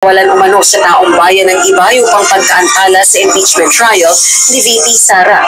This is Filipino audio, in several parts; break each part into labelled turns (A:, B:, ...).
A: Walan umano sa taong bayan ng Ibayo pang pagkaantala sa impeachment trial ni VP Sara.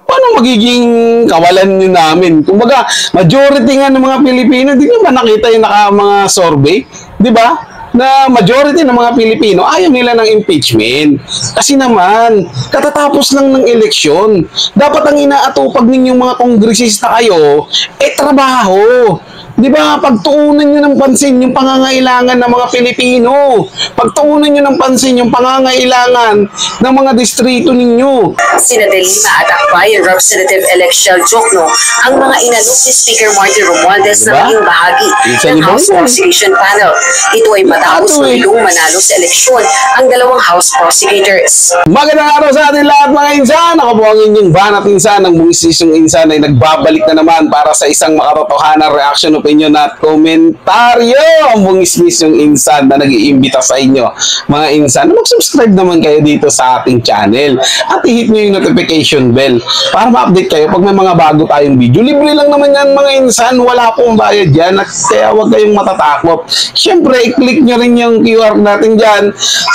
B: Paano magiging kawalan nyo namin? Kumbaga, majority nga ng mga Pilipino, di nyo ba nakita yung mga survey? Di ba? Na majority ng mga Pilipino ayaw nila ng impeachment. Kasi naman, katatapos lang ng eleksyon. Dapat ang inaatupag ninyong mga kongresista kayo, trabaho. Di ba, pagtuunan nyo ng pansin yung pangangailangan ng mga Pilipino. Pagtuunan nyo ng pansin yung pangangailangan ng mga distrito ninyo.
A: Sina De Lima at Akbayan Representative-elect Shell Jokno ang mga inalok ni Speaker Martin Romualdez na maging bahagi ng House Prosecution Panel. Ito ay matapos nilong manalo sa eleksyon ang dalawang House Prosecutors.
B: Magandang araw sa atin lahat mga insan. Ako po ang inyong banat insan ng Buwisisyong Insan ay nagbabalik na naman para sa isang makatotohanan reaction opinion at komentaryo. Ang Buwisisyong Insan na nag-iimbita sa inyo mga insan na mag-subscribe naman kayo dito sa ating channel at i-hit nyo yung notification bell para ma-update kayo pag may mga bago tayong video. Libre lang naman yan mga insan, wala pong bayad yan at kaya huwag kayong matatakot. Syempre, i-click nyo rin yung QR natin dyan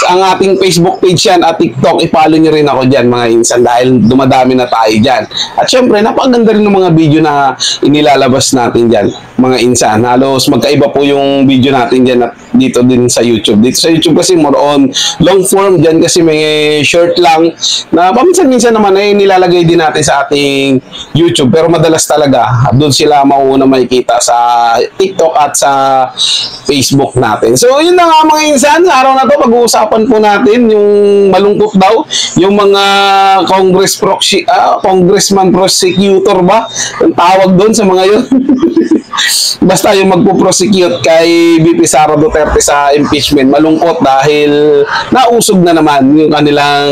B: ang ating Facebook page yan at TikTok. I-follow nyo rin ako dyan mga insan dahil dumadami na tayo dyan. At syempre, napakaganda rin ng mga video na inilalabas natin dyan mga insan. Halos magkaiba po yung video natin dyan at dito din sa YouTube. Dito sa YouTube kasi more on long form, dyan kasi may short lang na paminsan-minsan naman ay nilalagay din natin sa ating YouTube pero madalas talaga doon sila mauuna makikita sa TikTok at sa Facebook natin. So yun na nga mga insan, sa araw na to pag-uusapan po natin yung malungkot daw yung mga congressman prosecutor ba ang tawag doon sa mga yun. Basta yung magpo-prosecute kay VP Sara Duterte sa impeachment, malungkot dahil nausog na naman yung kanilang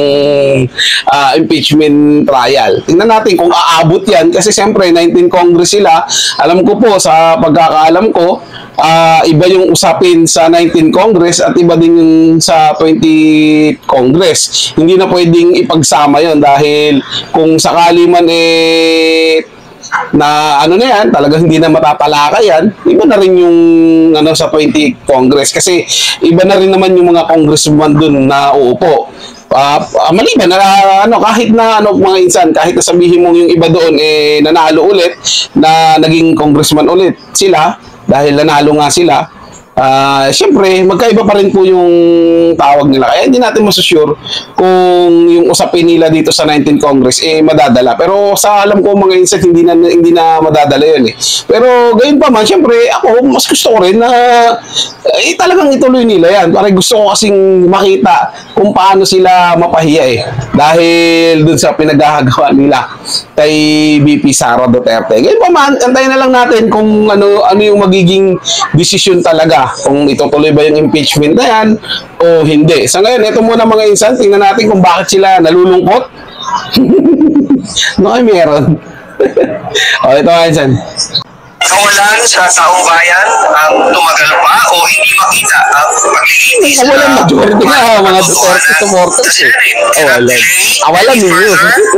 B: impeachment trial. Tingnan natin kung aabot yan kasi siyempre 19 Congress sila. Alam ko po sa pagkakaalam ko, iba yung usapin sa 19 Congress at iba din yung sa 20 Congress. Hindi na pwedeng ipagsama yon dahil kung sakali man na ano na yan, talagang hindi na matatalaka yan, iba na rin yung sa 20 Congress kasi iba na rin naman yung mga congressman dun na uupo. Maliban na kahit na mga insan, kahit na sabihin mo yung iba doon nanalo ulit, na naging congressman ulit sila dahil nanalo nga sila. Siyempre, magkaiba pa rin po yung tawag nila. Kaya hindi natin masusure kung yung usapin nila dito sa 19 Congress madadala. Pero sa alam ko mga insan, hindi na madadala yun Pero gayon pa man, siyempre, ako mas gusto ko rin na talagang ituloy nila yan. Parang gusto ko kasing makita kung paano sila mapahiya dahil dun sa pinagagawa nila kay VP Sara Duterte. Gayon pa man, antayin na lang natin kung ano yung magiging desisyon talaga. Kung itutuloy ba yung impeachment na yan o hindi. Sa ngayon, ito muna mga insan, tingnan natin kung bakit sila nalulungkot. Meron. Ito mga insan.
C: Kawalan sa taong bayan ang tumagal pa o hindi makita ang paglilitis na
B: majority na mga Duterte supporters
C: Kawalan ninyo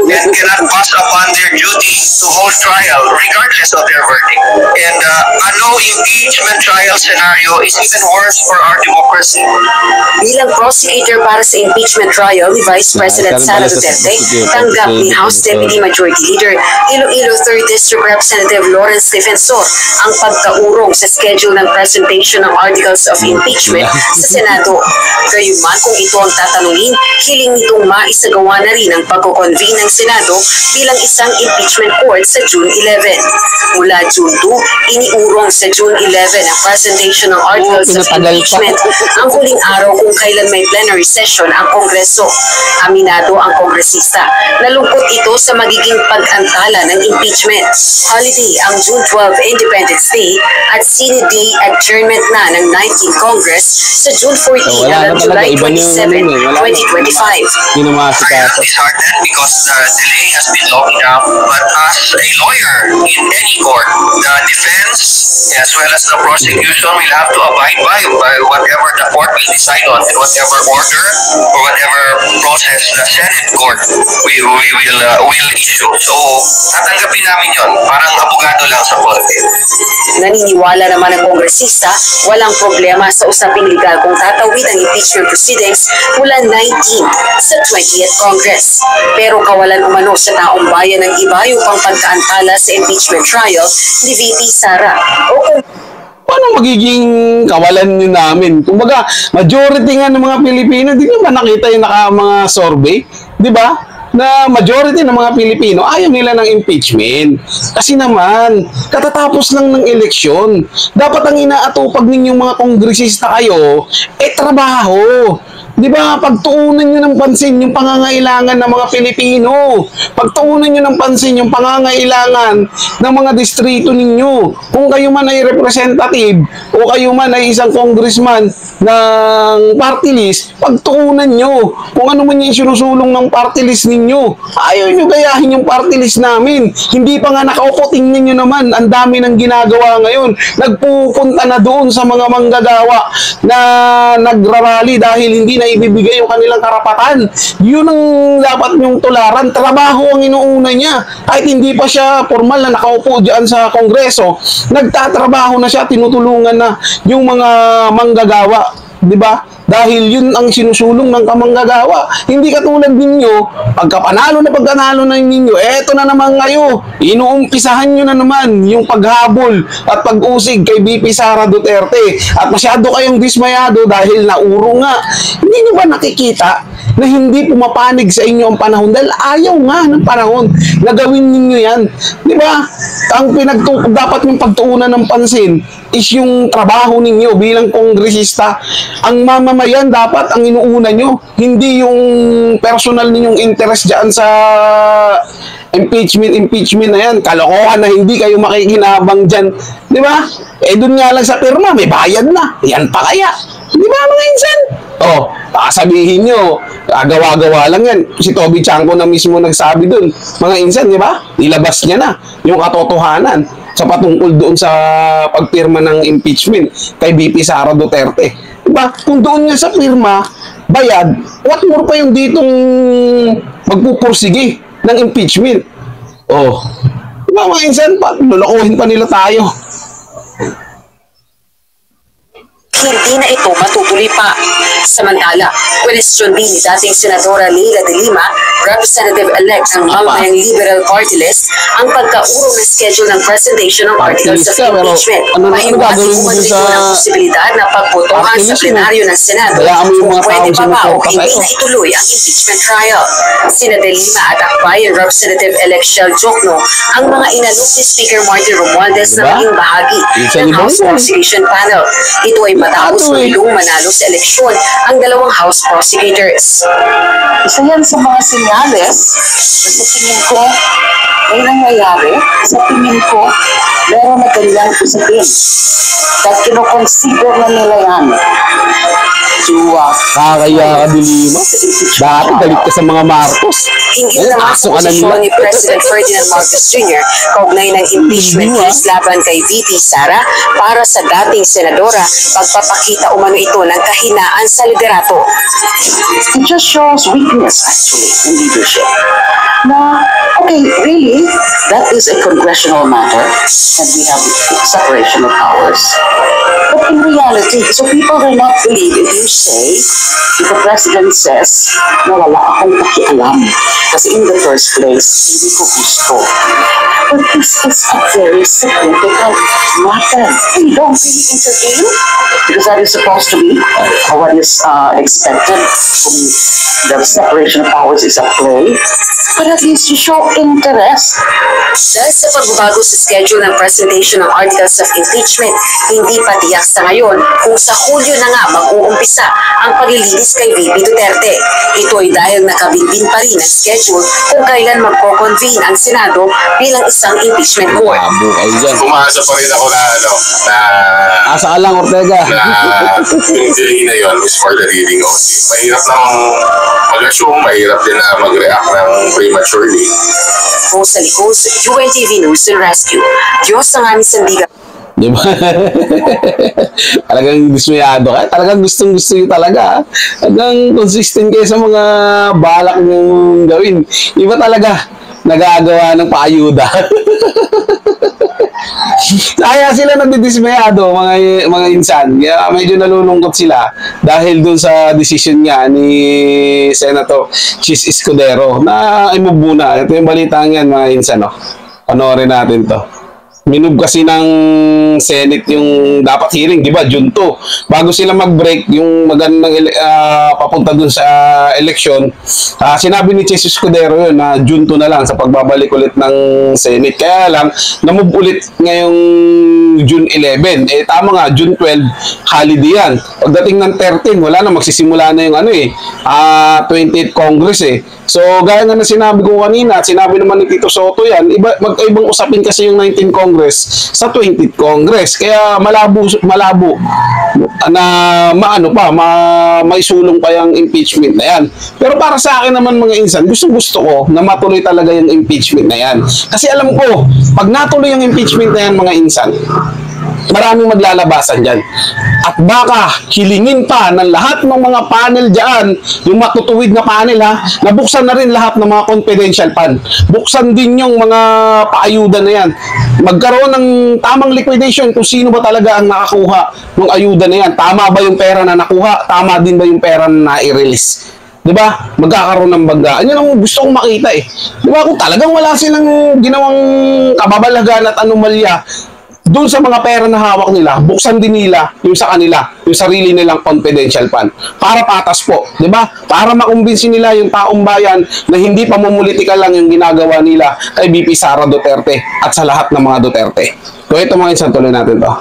C: and cannot pass upon their duty to hold trial regardless of their verdict. And no impeachment trial scenario is even worse for our democracy.
A: Bilang prosecutor para sa impeachment trial ni Vice President Sara Duterte, tanggap ni House Deputy Majority Leader Iloilo 3rd District Representative Lawrence Defensor ang pagkaurong sa schedule ng presentation ng articles of impeachment sa Senado. Gayunman kung ito ang tatanungin, hiling nitong maisagawa na rin ang pagko-convene ng Senado bilang isang impeachment court sa June 11. Mula June 2, iniurong sa June 11 ang presentation ng articles of impeachment, ang huling araw kung kailan may plenary session ang Kongreso. Aminado ang kongresista. Nalungkot ito sa magiging pag-antala ng impeachment. Holiday ang June 12 Independence Day at Senate Day adjournment na ng 19th Congress sa June 14 hanggang July 27, 2025.
C: I am disheartened because the delay has been long enough, but as a lawyer in any court, the defense as well as the prosecution will have to abide by whatever the court will decide on and whatever order or whatever process the Senate court will issue. So, tatanggapin namin yon, parang abogado lang sa korte.
A: Naniniwala naman ang kongresista, walang problema sa usaping legal kung itatawid ang impeachment proceedings mula 19th sa 20th Congress. Pero kawalan umano sa taong bayan ng iba yung pang pagkaantala sa impeachment trial ni VP Sara o kung
B: paano magiging kawalan nyo namin? Kumbaga, majority nga ng mga Pilipino, di nyo ba nakita yung mga survey? Di ba? Na majority ng mga Pilipino ayaw nila ng impeachment. Kasi naman, katatapos lang ng eleksyon. Dapat ang inaatupag ninyong mga kongresista kayo, trabaho. Di ba, pagtuunan nyo ng pansin yung pangangailangan ng mga Pilipino. Pagtuunan nyo ng pansin yung pangangailangan ng mga distrito ninyo. Kung kayo man ay representative o kayo man ay isang congressman ng party list, pagtuunan nyo kung ano man yung sinusulong ng party list ninyo. Ayaw nyo gayahin yung party list namin. Hindi pa nga nakaupo, tingnan nyo naman, ang dami ng ginagawa ngayon. Nagpupunta na doon sa mga manggagawa na nagrarally dahil hindi na ibibigay yung kanilang karapatan. Yun ang dapat nyong tularan. Trabaho ang inuuna niya. Kahit hindi pa siya formal na nakaupo dyan sa Kongreso, nagtatrabaho na siya, tinutulungan na yung mga manggagawa. Diba? Dahil yun ang sinusulong ng kamanggagawa. Hindi katulad ninyo, pagkapanalo na ninyo, eto na naman kayo. Inuumpisahan nyo na naman yung paghabol at pag-usig kay VP Sara Duterte. At masyado kayong dismayado dahil nauro nga. Hindi nyo ba nakikita na hindi pumapanig sa inyo ang panahon? Dahil ayaw nga ng panahon na gawin ninyo yan. Di ba? Ang dapat yung pagtuunan ng pansin is yung trabaho ninyo bilang kongresista. Ang mamamayan dapat ang inuuna nyo, hindi yung personal ninyong interest dyan sa impeachment na yan. Kalokohan na hindi kayo makikinabang dyan. Di ba? Doon nga lang sa pirma, may bayad na. Yan pa kaya. Di ba mga insan? Baka sabihin nyo, gawa-gawa lang yan. Si Toby Chanko na mismo nagsabi dun. Mga insan, di ba? Ilabas niya na yung katotohanan sa patungkol doon sa pagpirma ng impeachment kay VP Sara Duterte. Diba? Kung doon nga sa pirma, bayad, what more pa yung ditong magpupursige ng impeachment? Diba mga insan, lulukuhin pa nila tayo.
A: hindi na ito matutuloy pa. Samantala, question din ni dating Senadora Leila de Lima, Representative-elect ng Mamamayang Liberal Party List, ang pagkaurong na schedule ng presentation ng articles of impeachment. Mahiwatig umano ito ng posibilidad na pagbotohan sa plenaryo ng Senado kung pwede pa ba o hindi na ituloy ang impeachment trial. Sina de Lima at Akbayan Representative-elect Shell Jokno ang mga inalok ni Speaker Martin Romualdez na maging bahagi ng House Prosecution Panel. Ito ay matapos nilong manalo sa eleksyon ang dalawang House Prosecutors.
D: Isa yan sa mga senyales na sa tingin ko may nangyayari. Sa tingin ko, meron na kanilang usapin. At kinoconsider na nila yan.
B: Kakaya ka Dilima. Dati galit ka sa mga Marcos.
A: Hinggil naman sa posisyon ni President Ferdinand Marcos Jr. kaugnay ng impeachment case laban kay VP Sara para sa dating senadora, pagpapakita umano ito ng kahinaan sa liderato.
D: It just shows weakness actually in leadership. Na, okay, really, that is a congressional matter and we have separation of powers. But in reality, so people will not believe if you say, if the president says, na wala akong pakialam. Kasi in the first place, hindi ko gusto. But this is a very significant matter. We don't really intervene because that is supposed to be what is expected when the separation of powers is at play. But at least you show interest.
A: Dahil sa pagbabago sa schedule ng presentation ng articles of impeachment, hindi pa tiyak sa ngayon kung sa Hulyo na nga mag-uumpisa ang paglilinis kay VP Duterte. Ito ay dahil nakabinbin pa rin ang schedule kung kailan magko-convene ang Senado bilang isang impeachment court.
E: Umasa pa rin ako na
B: Asa ka lang, Ortega.
E: hindi na yun is for the reading only. Mahirap lang mag-assume, mahirap din na mag-react ng prematurely.
A: Rosa Licos, UNTV News and Rescue. Diyos ang aming sandigan.
B: Di ba? Talagang dismayado ka. Talagang gustong-gusto nyo talaga. Talagang consistent kayo sa mga balak nyong gawin. Iba talaga nagagawa ng paayuda. Kaya sila nagdidismayado, mga insan. Kaya medyo nalulungkot sila dahil dun sa decision niya ni Senator Chis Escudero na i-move muna. Ito yung balitang yan, mga insan. No? Panoorin natin to. Minove kasi ng Senate yung dapat hearing, di ba? June 2. Bago sila mag-break, yung magandang papunta dun sa election, sinabi ni Chis Escudero yun na June 2 na lang sa pagbabalik ulit ng Senate. Kaya lang, namove ulit ngayong June 11. Eh, tama nga, June 12, holiday yan. Pagdating ng 13, wala na, magsisimula na yung 20th Congress eh. So, gaya nga na sinabi ko kanina at sinabi naman ni Tito Soto yan, magkaibang usapin kasi yung 19th Congress sa 20th Congress. Kaya malabo na maisulong pa yung impeachment na yan. Pero para sa akin naman mga insan, gusto ko na matuloy talaga yung impeachment na yan. Kasi alam ko, pag natuloy yung impeachment na yan mga insan, maraming maglalabasan dyan. At baka hilingin pa ng lahat ng mga panel dyan, yung matutuwid na panel na buksan na rin lahat ng mga confidential fund. Buksan din yung mga paayuda na yan. Magkaroon ng tamang liquidation kung sino ba talaga ang nakakuha ng ayuda na yan. Tama ba yung pera na nakuha? Tama din ba yung pera na nai-release? Diba? Magkakaroon ng banggaan. Yan ang gusto kong makita eh. Diba? Kung talagang wala silang ginawang kababalagan at anomalya doon sa mga pera na hawak nila, buksan din nila yung sa kanila, yung sarili nilang confidential fund. Para patas po, di ba? Para makumbinsi nila yung taong bayan na hindi pamumulitika lang yung ginagawa nila kay VP Sara Duterte at sa lahat ng mga Duterte. So ito mga insan, tuloy natin to.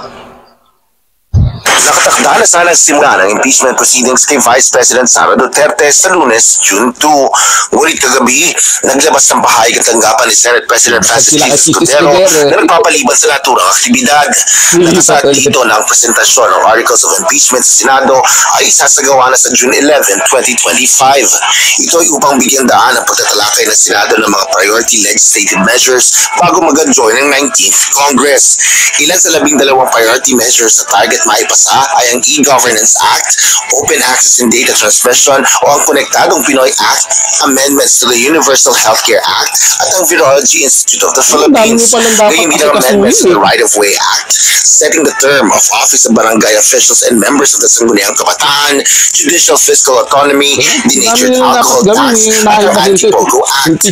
F: Nakatakda na sana simula ng impeachment proceedings kay Vice President Sara Duterte sa Lunes, June 2. Ngunit kagabi, naglabas ng pahayag at tanggapan ni Senate President Francis Escudero na nagpapaliban sa naturang aktibidad. Nakasaad dito na ang presentasyon ng Articles of Impeachment sa Senado ay isasagawa na sa June 11, 2025. Ito ay upang bigyan daan ang pagtatalakay ng Senado ng mga priority legislative measures bago mag-adjourn ng 19th Congress. Ilan sa 12 priority measures na target maipasa ay ang E-Governance Act, Open Access and Data Transmission o ang Konektadong Pinoy Act, amendments to the Universal Healthcare Act at ang Virology Institute of the Philippines. Gayun din ang amendments to the Right-of-Way Act, setting the term of office of barangay officials and members of the Sangguniang Kabataan, Judicial Fiscal Autonomy, Denatured Alcohol Tax at ang Anti-Pogo Act.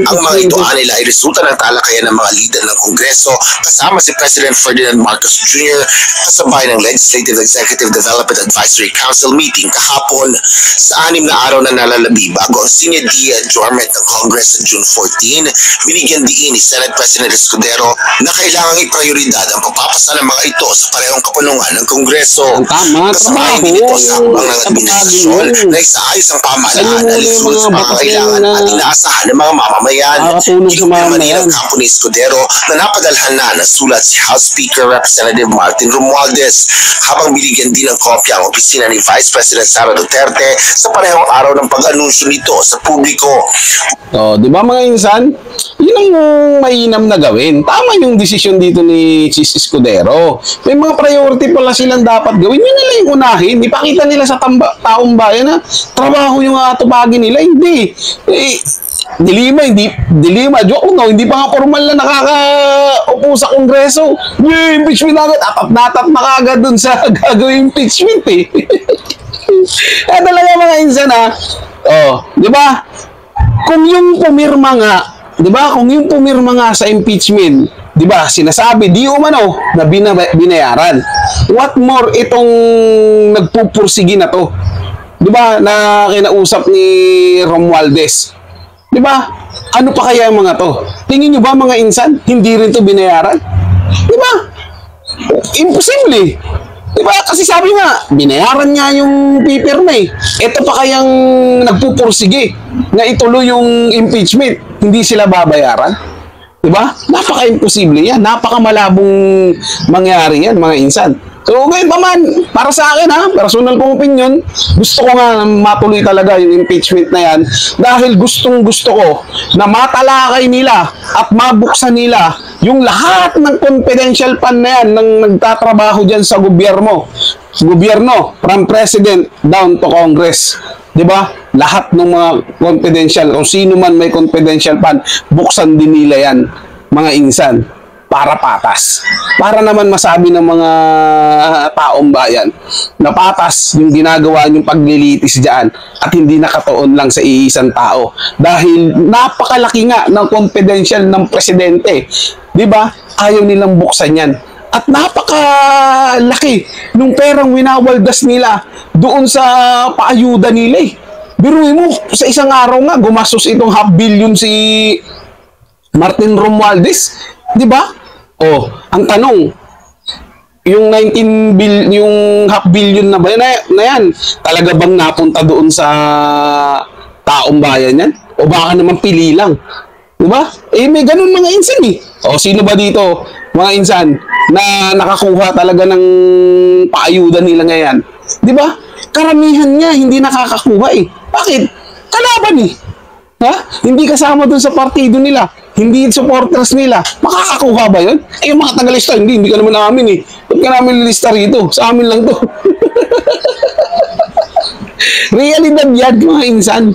F: Ang mga ito nila ay resulta ng talakayan ng mga lider ng Kongreso kasama si President Ferdinand Marcos Jr. kasabay ng Legislative Executive Development Advisory Council meeting kahapon. Sa 6 na araw na nalalabi bago ang sine die adjournment ng Congress sa June 14, binigyan diin ni Senate President Escudero na kailangang iprioridad ang pagpapasa ng mga ito sa parehong kapunungan ng Kongreso. Kasamahin din ito sa habang ng administrasyon na isaayos ang pamahalaan na lisunod sa pangangailangan at inaasahan ng mga mamamayan. Kinumpiman din ang kampo ni Escudero na napadalhan na ng sulat si House Speaker Representative Martin Romualdez, habang binigyan din ng kopya ang opisina ni Vice President Sara Duterte sa parehong araw ng pag-anunsyo nito sa publiko.
B: Di ba mga insan? Yun ang mainam na gawin. Tama yung desisyon dito ni Chis Escudero. May mga priority pala silang dapat gawin. Yun nila yung unahin. Ipakita nila sa taong bayan na trabaho yung atupagin nila. Hindi. Dilima, joke no, hindi pa nga formal na nakakaupo sa Kongreso. Impeachment agad, atat na kagad dun sa gagawin impeachment eh. Kaya talaga mga insan di ba? Kung yung pumirma nga sa impeachment, di ba, sinasabi, di umano na binayaran. What more itong nagpupursigi na to? Di ba, na kinausap ni Romualdez? Di ba? Ano pa kaya yung mga to? Tingin nyo ba mga insan, hindi rin to binayaran? Di ba? Imposible. Di ba? Kasi sabi nga, binayaran nga yung pipirma eh. Ito pa kayang nagpupursige na ituloy yung impeachment. Hindi sila babayaran. Di ba? Napaka-imposible yan. Napaka-malabong mangyari yan, mga insan. So, ngayon pa man, para sa akin personal kong opinion, gusto ko nga matuloy talaga yung impeachment na yan dahil gustong-gusto ko na matalakay nila at mabuksan nila yung lahat ng confidential fund na yan ng nagtatrabaho dyan sa gobyerno, from President down to Congress. Diba? Lahat ng mga confidential, kung sino man may confidential fund, buksan din nila yan, mga insan. para patas. Para naman masabi ng mga taong bayan na patas yung ginagawa niyong paglilitis dyan at hindi nakatuon lang sa iisang tao. Dahil napakalaki nga ng confidential ng presidente. Di ba? Ayaw nilang buksan yan. At napakalaki nung perang winawaldas nila doon sa paayuda nila eh. Biruin mo, sa isang araw nga, gumastos itong $500 million si Martin Romualdez. Di ba? Oh, ang tanong, yung yung $500 million na ba na yan, talaga bang napunta doon sa taong bayan yan? O baka naman pili lang? Di ba? Eh, may ganun mga insan eh. O, sino ba dito, mga insan, na nakakuha talaga ng paayuda nila ngayon? Di ba? Karamihan niya hindi nakakakuha eh. Bakit? Kalaban eh. Ha? Hindi kasama dun sa partido nila. Hindi supporters nila. Makakakuha ba yun? Eh, yung mga tagalista, hindi ka naman namin eh. Ba't ka namin lilista rito? Sa amin lang to. Realidad yan, mga insan,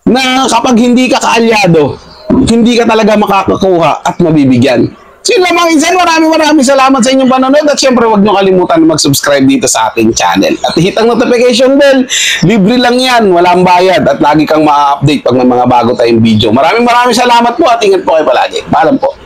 B: na kapag hindi ka kaalyado, hindi ka talaga makakakuha at mabibigyan. So yun lang mga insan, maraming salamat sa inyong panonood at syempre huwag nyo kalimutan na mag-subscribe dito sa ating channel. At hit ang notification bell, libre lang yan, walang bayad at lagi kang ma-update pag may mga bago tayong video. Maraming salamat po at ingat po kayo palagi. Paalam po.